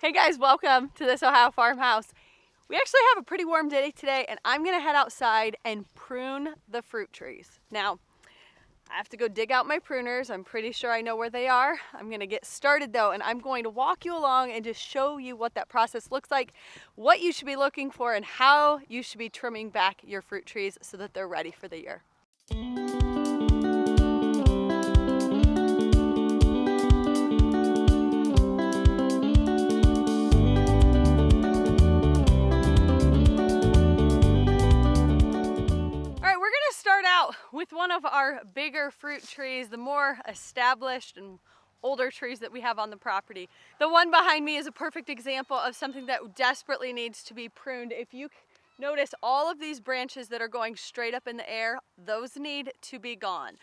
Hey guys, welcome to this Ohio farmhouse. We actually have a pretty warm day today and I'm gonna head outside and prune the fruit trees. Now, I have to go dig out my pruners. I'm pretty sure I know where they are. I'm gonna get started though, and I'm going to walk you along and just show you what that process looks like, what you should be looking for, and how you should be trimming back your fruit trees so that they're ready for the year. With one of our bigger fruit trees, the more established and older trees that we have on the property. The one behind me is a perfect example of something that desperately needs to be pruned. If you notice all of these branches that are going straight up in the air, those need to be gone.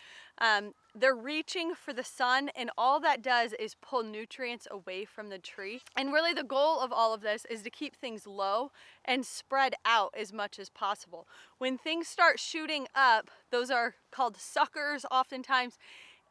They're reaching for the sun, and all that does is pull nutrients away from the tree. And really the goal of all of this is to keep things low and spread out as much as possible. When things start shooting up, those are called suckers oftentimes,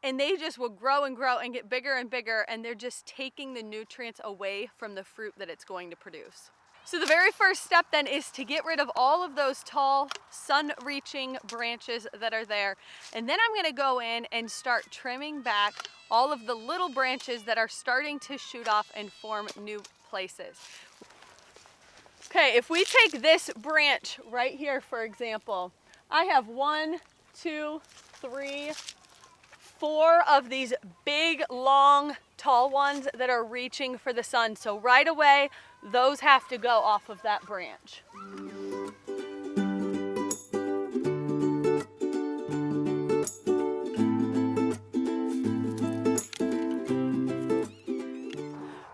and they just will grow and grow and get bigger and bigger, and they're just taking the nutrients away from the fruit that it's going to produce. So the very first step then is to get rid of all of those tall, sun-reaching branches that are there. And then I'm gonna go in and start trimming back all of the little branches that are starting to shoot off and form new places. Okay, if we take this branch right here, for example, I have 1, 2, 3, 4 of these big, long, tall ones that are reaching for the sun. So right away, those have to go off of that branch.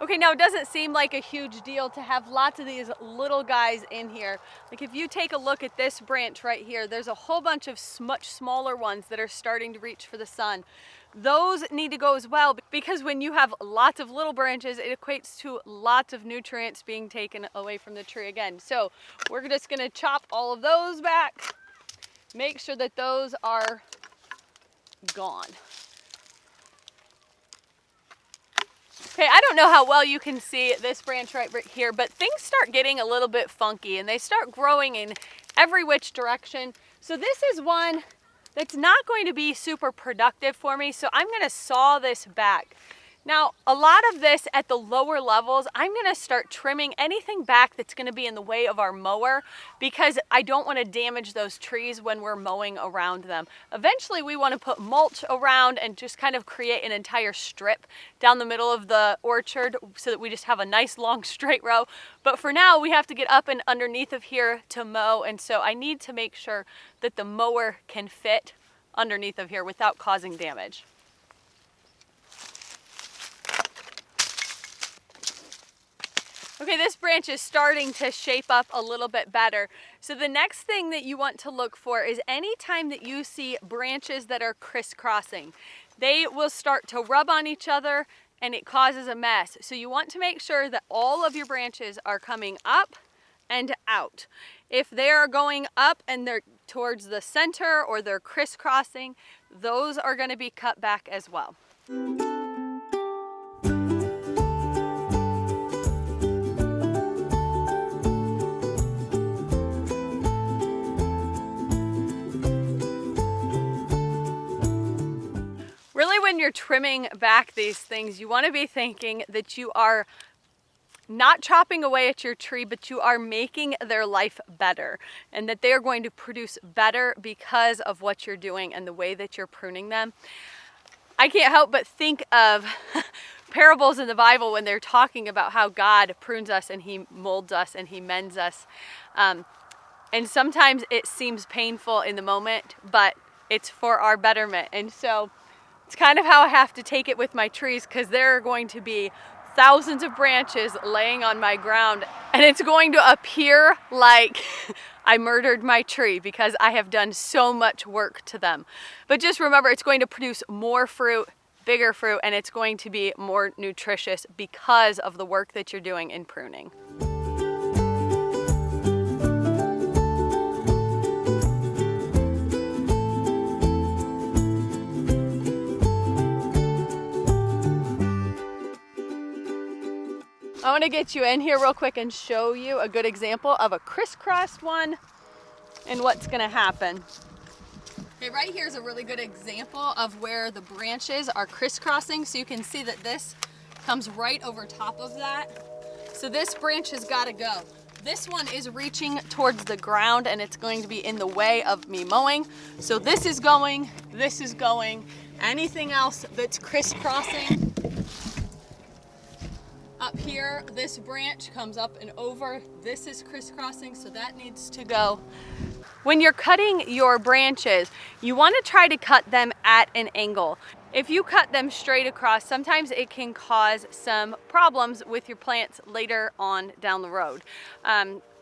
Okay, now it doesn't seem like a huge deal to have lots of these little guys in here. Like if you take a look at this branch right here, there's a whole bunch of much smaller ones that are starting to reach for the sun. Those need to go as well, because when you have lots of little branches, it equates to lots of nutrients being taken away from the tree again. So we're just gonna chop all of those back, make sure that those are gone. Okay, I don't know how well you can see this branch right here, but things start getting a little bit funky and they start growing in every which direction. So this is one that's not going to be super productive for me, so I'm gonna saw this back. Now, a lot of this at the lower levels, I'm gonna start trimming anything back that's gonna be in the way of our mower, because I don't wanna damage those trees when we're mowing around them. Eventually, we wanna put mulch around and just kind of create an entire strip down the middle of the orchard so that we just have a nice long straight row. But for now, we have to get up and underneath of here to mow, and so I need to make sure that the mower can fit underneath of here without causing damage. Okay, this branch is starting to shape up a little bit better. So the next thing that you want to look for is anytime that you see branches that are crisscrossing, they will start to rub on each other and it causes a mess. So you want to make sure that all of your branches are coming up and out. If they are going up and they're towards the center or they're crisscrossing, those are going to be cut back as well. Really, when you're trimming back these things, you want to be thinking that you are not chopping away at your tree, but you are making their life better, and that they are going to produce better because of what you're doing and the way that you're pruning them. I can't help but think of parables in the Bible when they're talking about how God prunes us and He molds us and He mends us. And sometimes it seems painful in the moment, but it's for our betterment. And so it's kind of how I have to take it with my trees, because there are going to be thousands of branches laying on my ground, and it's going to appear like I murdered my tree because I have done so much work to them. But just remember, it's going to produce more fruit, bigger fruit, and it's going to be more nutritious because of the work that you're doing in pruning. I want to get you in here real quick and show you a good example of a crisscrossed one and what's going to happen. Okay, right here is a really good example of where the branches are crisscrossing. So you can see that this comes right over top of that. So this branch has got to go. This one is reaching towards the ground and it's going to be in the way of me mowing. So this is going. Anything else that's crisscrossing up here, this branch comes up and over. This is crisscrossing, so that needs to go. When you're cutting your branches, you want to try to cut them at an angle. If you cut them straight across, sometimes it can cause some problems with your plants later on down the road.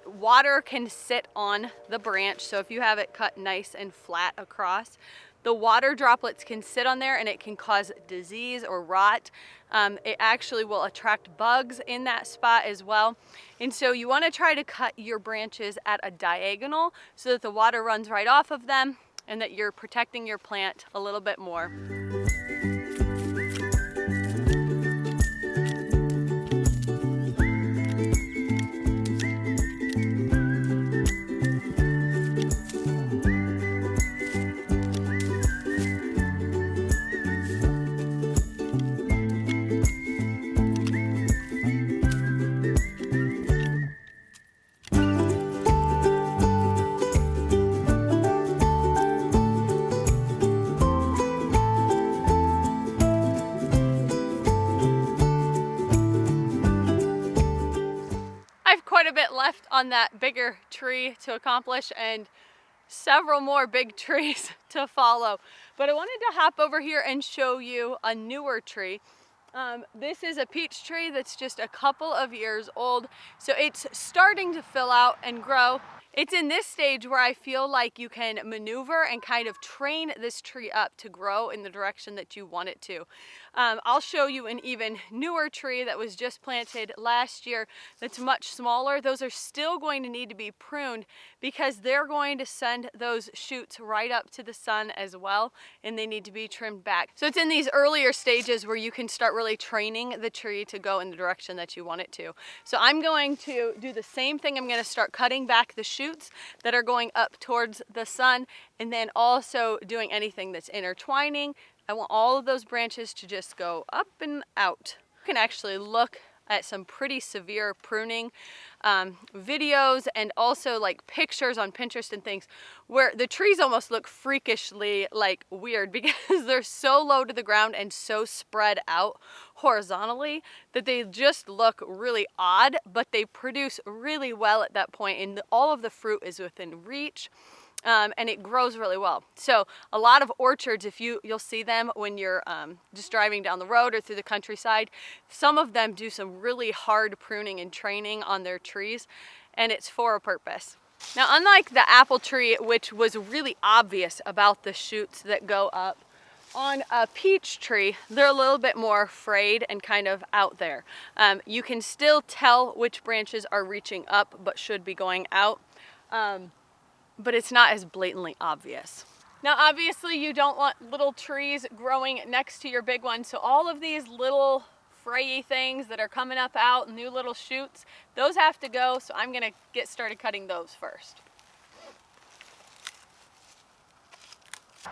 Water can sit on the branch, so if you have it cut nice and flat across, the water droplets can sit on there and it can cause disease or rot. It actually will attract bugs in that spot as well. And so you want to try to cut your branches at a diagonal so that the water runs right off of them and that you're protecting your plant a little bit more. Quite a bit left on that bigger tree to accomplish and several more big trees to follow. But I wanted to hop over here and show you a newer tree. This is a peach tree that's just a couple of years old. So it's starting to fill out and grow. It's in this stage where I feel like you can maneuver and kind of train this tree up to grow in the direction that you want it to. I'll show you an even newer tree that was just planted last year that's much smaller. Those are still going to need to be pruned because they're going to send those shoots right up to the sun as well, and they need to be trimmed back. So it's in these earlier stages where you can start really training the tree to go in the direction that you want it to. So I'm going to do the same thing. I'm going to start cutting back the shoots that are going up towards the sun, and then also doing anything that's intertwining. I want all of those branches to just go up and out. You can actually look at some pretty severe pruning videos and also like pictures on Pinterest and things where the trees almost look freakishly like weird because they're so low to the ground and so spread out horizontally that they just look really odd, but they produce really well at that point and all of the fruit is within reach. And it grows really well. So a lot of orchards, if you'll see them when you're just driving down the road or through the countryside, some of them do some really hard pruning and training on their trees, and it's for a purpose. Now, unlike the apple tree, which was really obvious about the shoots that go up, on a peach tree, they're a little bit more frayed and kind of out there. You can still tell which branches are reaching up but should be going out. But it's not as blatantly obvious. Now, obviously you don't want little trees growing next to your big one, so all of these little frayy things that are coming up out, new little shoots, those have to go, so I'm gonna get started cutting those first.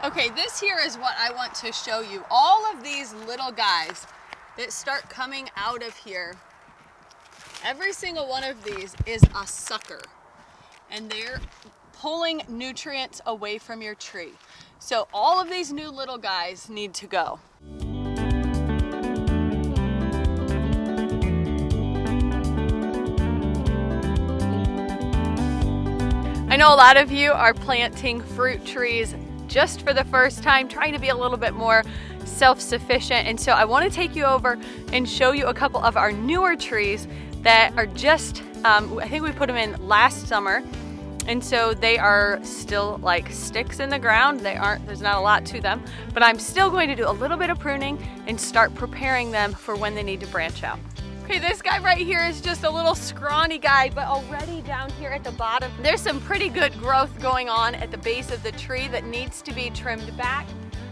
Okay, this here is what I want to show you. All of these little guys that start coming out of here, every single one of these is a sucker, and they're pulling nutrients away from your tree. So all of these new little guys need to go. I know a lot of you are planting fruit trees just for the first time, trying to be a little bit more self-sufficient. And so I want to take you over and show you a couple of our newer trees that are just, I think we put them in last summer. And so they are still like sticks in the ground. There's not a lot to them, but I'm still going to do a little bit of pruning and start preparing them for when they need to branch out. Okay, this guy right here is just a little scrawny guy, but already down here at the bottom, there's some pretty good growth going on at the base of the tree that needs to be trimmed back.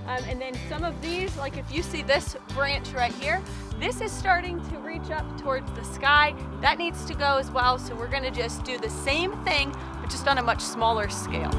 And then some of these, like if you see this branch right here, this is starting to reach up towards the sky. That needs to go as well. So we're gonna just do the same thing, but just on a much smaller scale.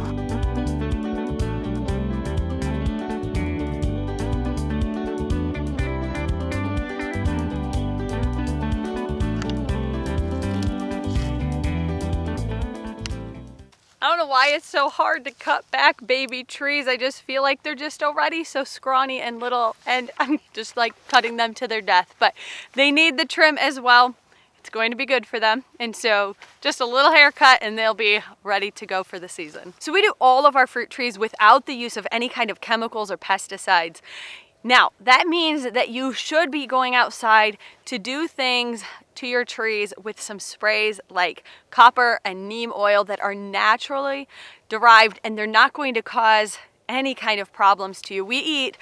I don't know why it's so hard to cut back baby trees. I just feel like they're just already so scrawny and little, and I'm just like cutting them to their death. But they need the trim as well. It's going to be good for them. And so just a little haircut and they'll be ready to go for the season. So we do all of our fruit trees without the use of any kind of chemicals or pesticides. Now, that means that you should be going outside to do things to your trees with some sprays like copper and neem oil that are naturally derived, and they're not going to cause any kind of problems to you. We eat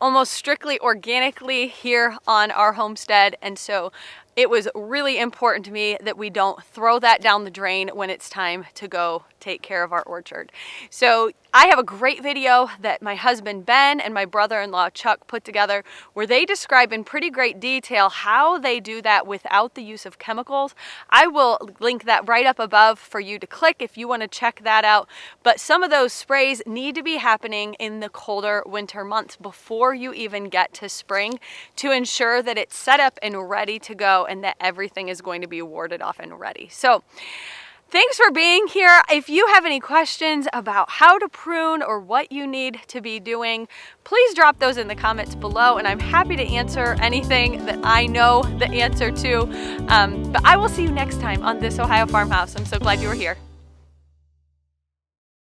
almost strictly organically here on our homestead, and so it was really important to me that we don't throw that down the drain when it's time to go take care of our orchard. So I have a great video that my husband Ben and my brother-in-law Chuck put together where they describe in pretty great detail how they do that without the use of chemicals. I will link that right up above for you to click if you want to check that out. But some of those sprays need to be happening in the colder winter months before you even get to spring to ensure that it's set up and ready to go and that everything is going to be warded off and ready. So thanks for being here. If you have any questions about how to prune or what you need to be doing, please drop those in the comments below, and I'm happy to answer anything that I know the answer to. But I will see you next time on This Ohio Farmhouse. I'm so glad you were here.